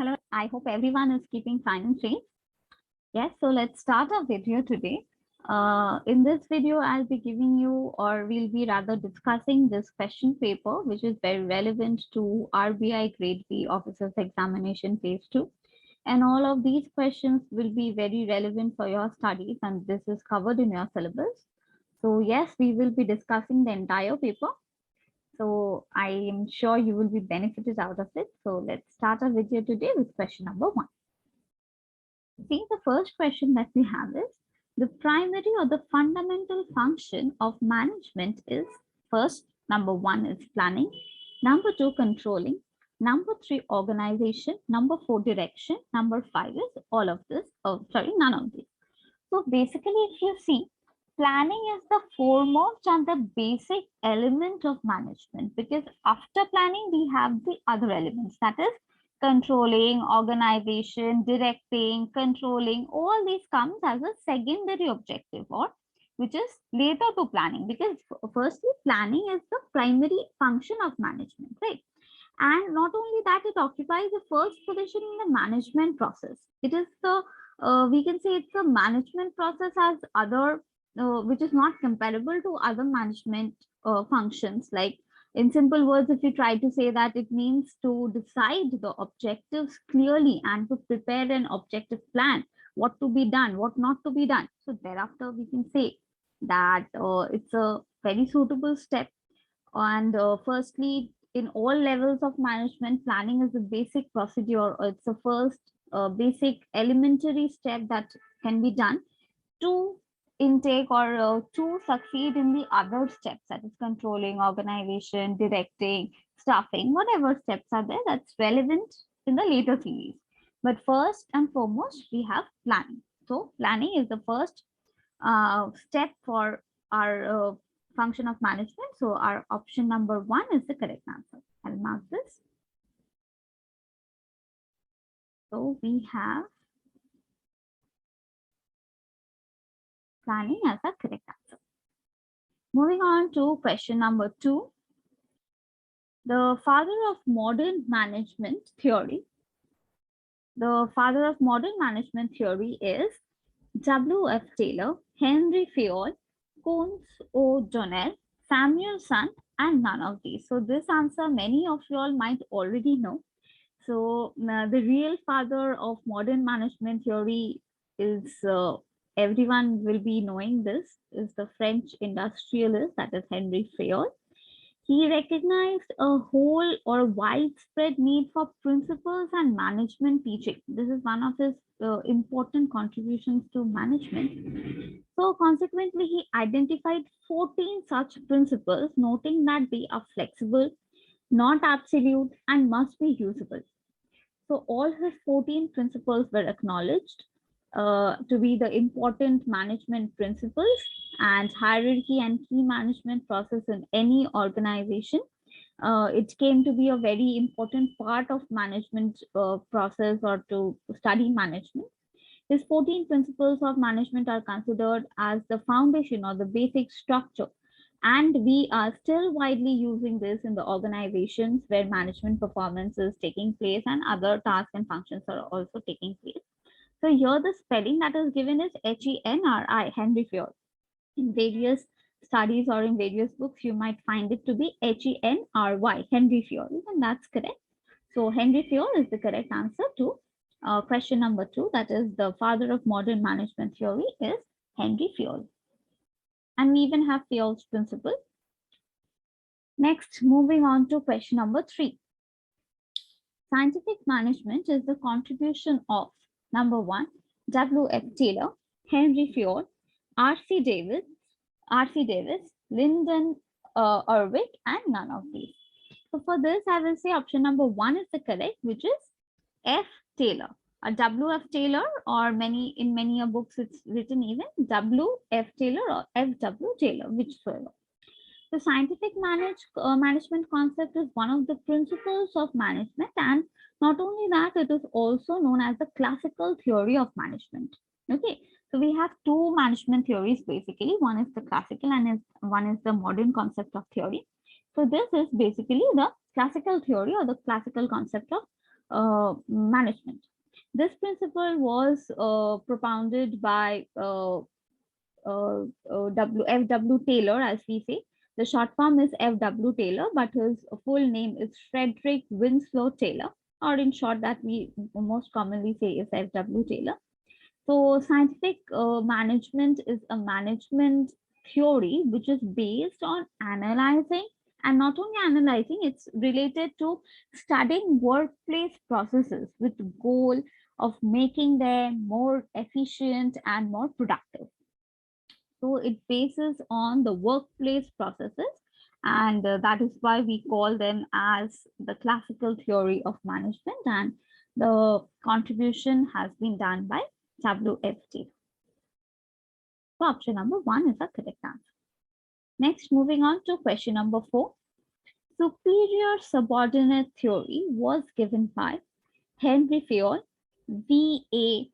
Hello, I hope everyone is keeping fine and safe. Yes, so let's start our video today. In this video, I'll be giving you, or we'll be rather discussing this question paper, which is very relevant to RBI Grade B Officers Examination Phase-II. And all of these questions will be very relevant for your studies, and this is covered in your syllabus. So yes, we will be discussing the entire paper. So I am sure you will be benefited out of it. So let's start our video today with question number 1. See, the first question that we have is, the primary or the fundamental function of management is, first, number 1 is planning, number 2 controlling, number 3 organization, number 4 direction, number 5 is all of this, none of these. So basically, if you see, planning is the foremost and the basic element of management, because after planning we have the other elements, that is controlling, organization, directing, controlling. All these comes as a secondary objective, or which is later to planning, because firstly planning is the primary function of management, right? And not only that, it occupies the first position in the management process. It is the we can say it's a management process as other which is not comparable to other management functions. Like, in simple words, if you try to say that, it means to decide the objectives clearly and to prepare an objective plan, what to be done, what not to be done. So thereafter we can say that it's a very suitable step. And firstly, in all levels of management, planning is a basic procedure, or it's the first basic elementary step that can be done to intake or to succeed in the other steps, that is controlling, organization, directing, staffing, whatever steps are there that's relevant in the later series. But first and foremost, we have planning. So planning is the first step for our function of management. So our option number 1 is the correct answer. I'll mark this. So we have planning as a correct answer. Moving on to question number 2. The father of modern management theory. The father of modern management theory is W.F. Taylor, Henry Fayol, Coons O'Donnell, Samuelson, and none of these. So this answer many of you all might already know. So the real father of modern management theory is, everyone will be knowing this, is the French industrialist, that is Henry Fayol. He recognized a whole or widespread need for principles and management teaching. This is one of his important contributions to management. So consequently, he identified 14 such principles, noting that they are flexible, not absolute, and must be usable. So all his 14 principles were acknowledged to be the important management principles and hierarchy and key management process in any organization. It came to be a very important part of management process, or to study management. These 14 principles of management are considered as the foundation or the basic structure, and we are still widely using this in the organizations where management performance is taking place and other tasks and functions are also taking place. So here the spelling that is given is Henry, Henry Fayol. In various studies or in various books, you might find it to be Henry, Henry Fayol, and that's correct. So Henry Fayol is the correct answer to question number 2. That is, the father of modern management theory is Henry Fayol. And we even have Fayol's principle. Next, moving on to question number 3. Scientific management is the contribution of, number 1, W.F. Taylor, Henry Fayol, R.C. Davis, Lyndon Urwick, and none of these. So for this, I will say option number 1 is the correct, which is F. Taylor. W.F. Taylor, or in many books it's written even W.F. Taylor or F.W. Taylor, whichever. The scientific management concept is one of the principles of management, and not only that, it is also known as the classical theory of management. Okay, so we have 2 management theories basically. One is the classical and one is the modern concept of theory. So this is basically the classical theory or the classical concept of management. This principle was propounded by F.W. Taylor, as we say. The short form is F.W. Taylor, but his full name is Frederick Winslow Taylor, or in short, that we most commonly say is F.W. Taylor. So, scientific management is a management theory which is based on analyzing, and not only analyzing, it's related to studying workplace processes with the goal of making them more efficient and more productive. So it bases on the workplace processes, and that is why we call them as the classical theory of management, and the contribution has been done by W.F.T. So option number 1 is the correct answer. Next, moving on to question number 4. Superior subordinate theory was given by Henry Fayol, V.A.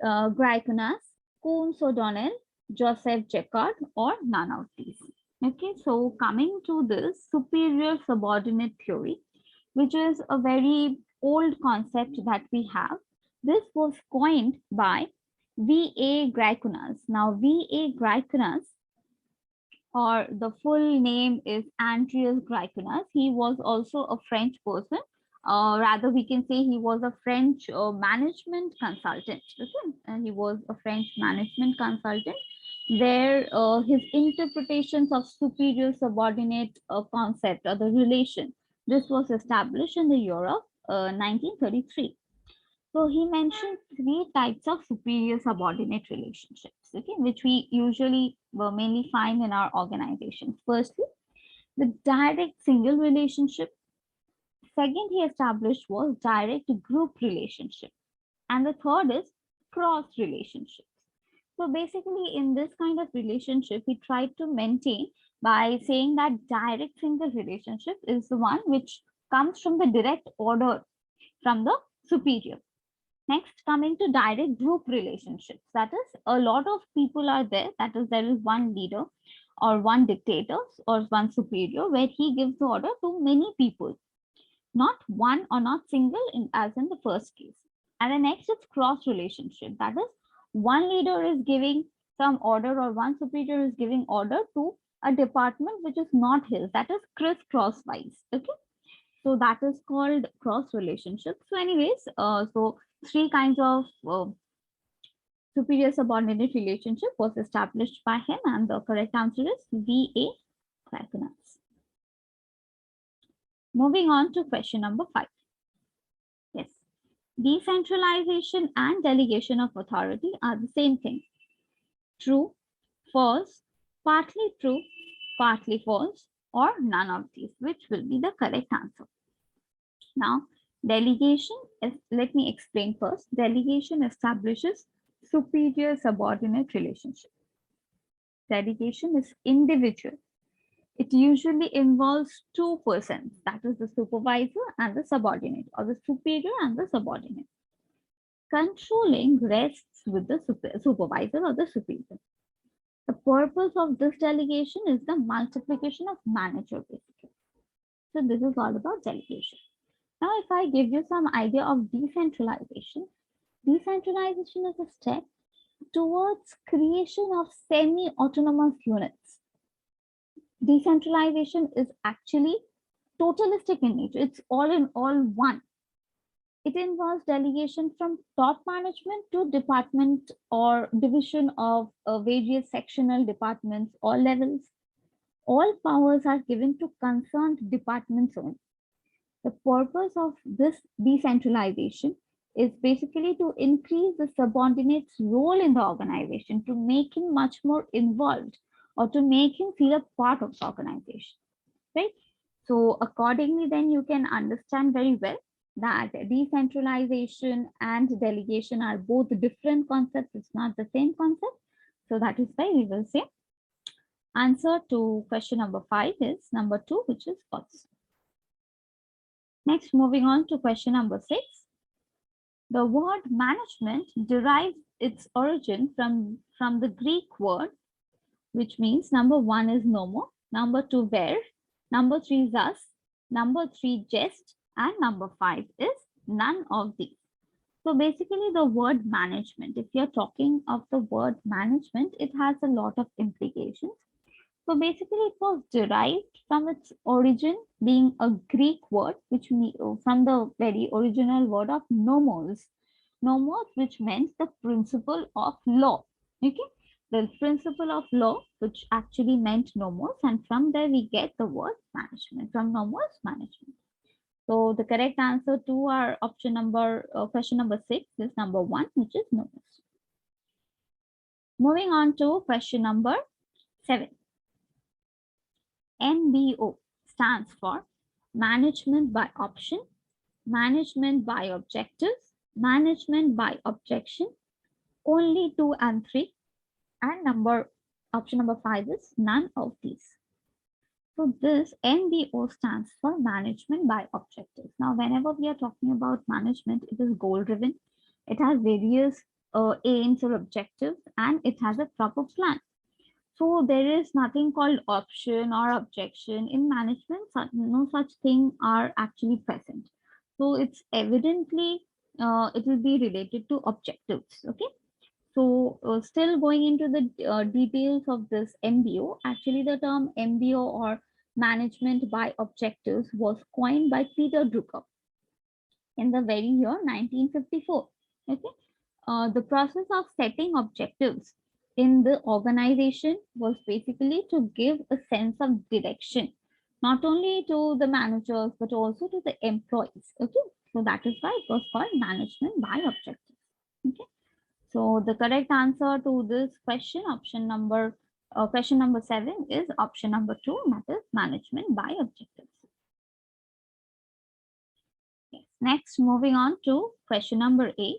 Greikunnas, Coons O'Donnell, Joseph Jacquard, or none of these. Okay, so coming to this superior subordinate theory, which is a very old concept that we have. This was coined by V.A. Greikunnas. Now, V.A. Greikunnas, or the full name is Andreas Greikunnas. He was also a French person. Rather, we can say he was a French management consultant. Okay? He was a French management consultant, where his interpretations of superior subordinate concept or the relation, this was established in the year of 1933. So he mentioned 3 types of superior subordinate relationships, okay, which we usually mainly find in our organizations. Firstly, the direct single relationship. Second, he established was direct group relationship. And the third is cross relationships. So basically, in this kind of relationship, he tried to maintain by saying that direct single relationship is the one which comes from the direct order from the superior. Next, coming to direct group relationships, that is, a lot of people are there, that is, there is one leader or one dictator or one superior where he gives the order to many people, not one or not single as in the first case. And the next is cross relationship, that is, one leader is giving some order or one superior is giving order to a department which is not his, that is crisscross wise. Okay, so that is called cross relationship. So anyways, so 3 kinds of superior subordinate relationship was established by him, and the correct answer is V.A. Greikunnas. Moving on to question number 5. Yes, decentralization and delegation of authority are the same thing. True, false, partly true, partly false, or none of these, which will be the correct answer. Now, delegation is, let me explain first. Delegation establishes superior subordinate relationship. Delegation is individual. It usually involves 2 persons, that is the supervisor and the subordinate, or the superior and the subordinate. Controlling rests with the supervisor or the superior. The purpose of this delegation is the multiplication of manager, basically. So this is all about delegation. Now, if I give you some idea of decentralization, decentralization is a step towards creation of semi-autonomous units. Decentralization is actually totalistic in nature. It's all in all one. It involves delegation from top management to department or division of various sectional departments or levels. All powers are given to concerned departments only. The purpose of this decentralization is basically to increase the subordinate's role in the organization, to make him much more involved or to make him feel a part of the organization, right? So accordingly, then you can understand very well that decentralization and delegation are both different concepts. It's not the same concept. So that is why we will say answer to question number 5 is number 2, which is false. Next, moving on to question number 6. The word management derives its origin from the Greek word, which means number 1 is nomo, number 2 where, number 3 thus, number 3 jest, and number 5 is None of these. So basically the word management, if you're talking of the word management, it has a lot of implications. So basically it was derived from its origin being a Greek word, from the very original word of nomos. Nomos, which meant the principle of law. Okay. The principle of law, which actually meant nomos, and from there we get the word management, from nomos, management. So the correct answer to our question number 6 is number 1, which is nomos. Moving on to question number 7. MBO stands for management by option, management by objectives, management by objection, only 2 and 3, and option number 5 is none of these. So this MBO stands for management by objectives. Now, whenever we are talking about management, it is goal driven. It has various aims or objectives, and it has a proper plan. So there is nothing called option or objection in management. No such thing are actually present. So it's evidently it will be related to objectives. Okay. So still going into the details of this MBO, actually the term MBO or management by objectives was coined by Peter Drucker in the very year 1954. Okay. The process of setting objectives in the organization was basically to give a sense of direction, not only to the managers, but also to the employees. Okay. So that is why it was called management by objectives. Okay. So the correct answer to this question number 7 is option number 2, that is management by objectives. Yes. Next, moving on to question number 8.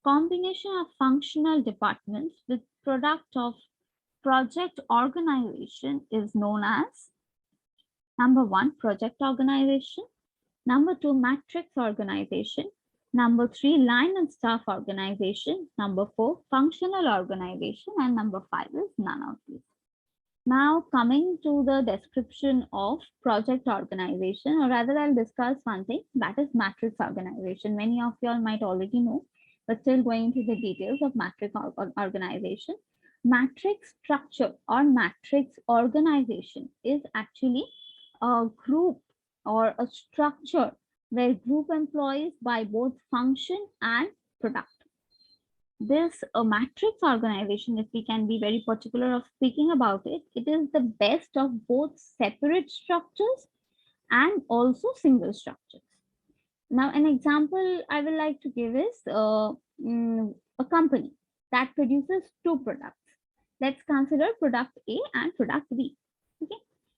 Combination of functional departments with product of project organization is known as number 1, project organization, number 2, matrix organization, number 3, line and staff organization, number 4, functional organization, and number 5 is none of these. Now coming to the description of project organization, or rather I'll discuss one thing, that is matrix organization. Many of you all might already know, but still going into the details of matrix organization. Matrix structure or matrix organization is actually a group or a structure where group employees by both function and product. This matrix organization, if we can be very particular of speaking about it, it is the best of both separate structures and also single structures. Now, an example I would like to give is a company that produces 2 products. Let's consider product A and product B. Okay.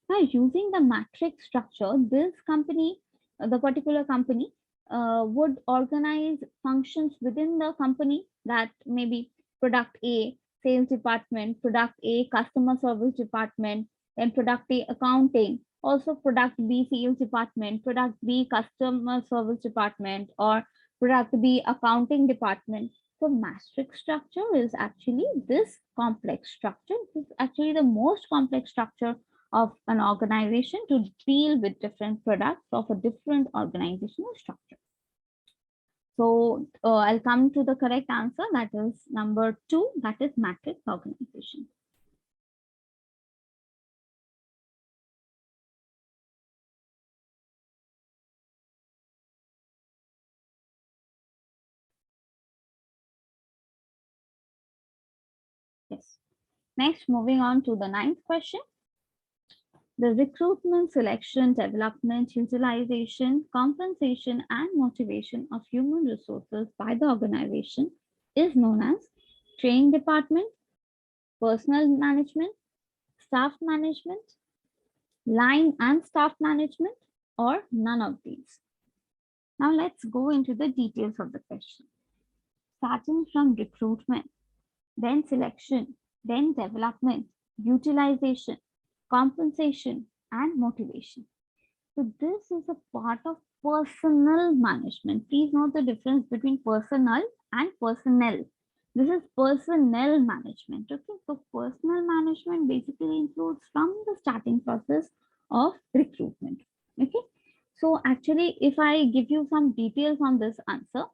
Now, using the matrix structure, this company, the particular company, would organize functions within the company, that maybe product A, sales department, product A, customer service department, then product A, accounting, also product B, sales department, product B, customer service department, or product B, accounting department. So matrix structure is actually this complex structure. This is actually the most complex structure of an organization to deal with different products of a different organizational structure. So I'll come to the correct answer, that is number 2, that is matrix organization. Yes. Next, moving on to the 9th question. The recruitment, selection, development, utilization, compensation, and motivation of human resources by the organization is known as training department, personnel management, staff management, line and staff management, or none of these. Now let's go into the details of the question. Starting from recruitment, then selection, then development, utilization, compensation, and motivation. So this is a part of personnel management. Please note the difference between personal and personnel. This is personnel management. Okay, so personnel management basically includes from the starting process of recruitment. Okay, So actually, if I give you some details on this answer,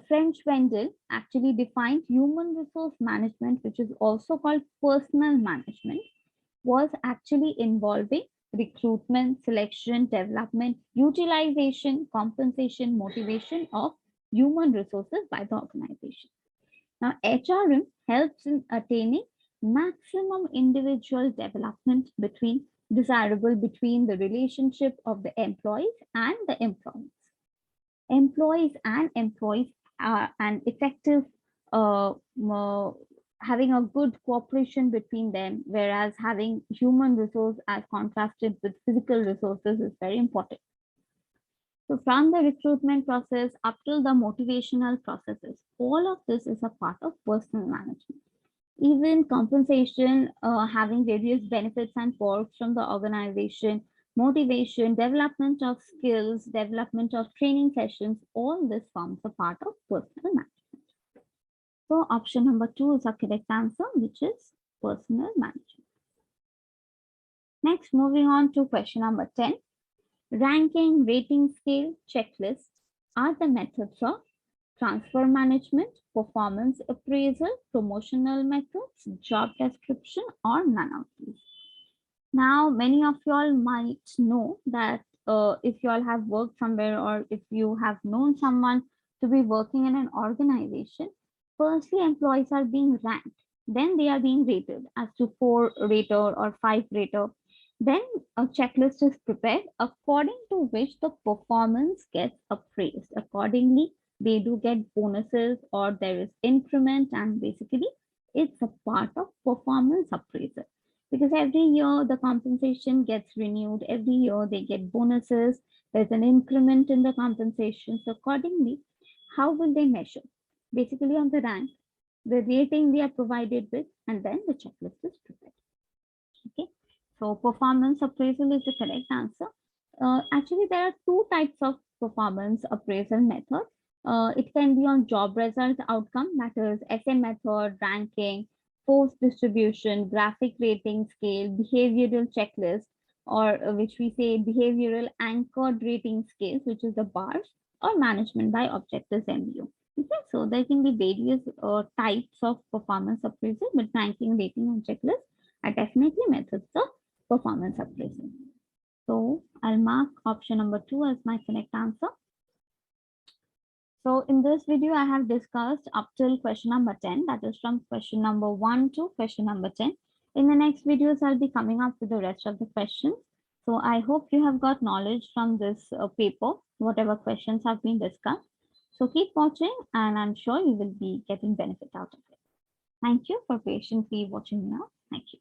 French Wendell actually defined human resource management, which is also called personal management, was actually involving recruitment, selection, development, utilization, compensation, motivation of human resources by the organization. Now, HRM helps in attaining maximum individual development between the relationship of the employees and the employees. Employees and employees are an effective having a good cooperation between them, whereas having human resource as contrasted with physical resources is very important. So from the recruitment process up till the motivational processes, all of this is a part of personal management. Even compensation, having various benefits and perks from the organization, motivation, development of skills, development of training sessions, all this forms a part of personal management. So option number 2 is a correct answer, which is personal management. Next, moving on to question number 10. Ranking, rating scale, checklists are the methods of transfer management, performance appraisal, promotional methods, job description, or none of these. Now, many of you all might know that if you all have worked somewhere or if you have known someone to be working in an organization, firstly, employees are being ranked. Then they are being rated as to 4 rater or 5 rater. Then a checklist is prepared according to which the performance gets appraised. Accordingly, they do get bonuses or there is increment, and basically it's a part of performance appraisal, because every year the compensation gets renewed, every year they get bonuses, there's an increment in the compensation. So accordingly, how will they measure? Basically on the rank, the rating they are provided with, and then the checklist is prepared. Okay, so performance appraisal is the correct answer. Actually, there are 2 types of performance appraisal method. It can be on job result outcome, that is essay method, ranking, force distribution, graphic rating scale, behavioral checklist, or which we say behavioral anchored rating scales, which is the bars, or management by objectives MBO. Okay, so there can be various types of performance appraisal, but ranking, rating, and checklist are definitely methods of performance appraisal. So I'll mark option number 2 as my correct answer. So in this video, I have discussed up till question number 10, that is from question number 1 to question number 10. In the next videos, I'll be coming up with the rest of the questions. So I hope you have got knowledge from this paper, whatever questions have been discussed. So keep watching, and I'm sure you will be getting benefit out of it. Thank you for patiently watching now. Thank you.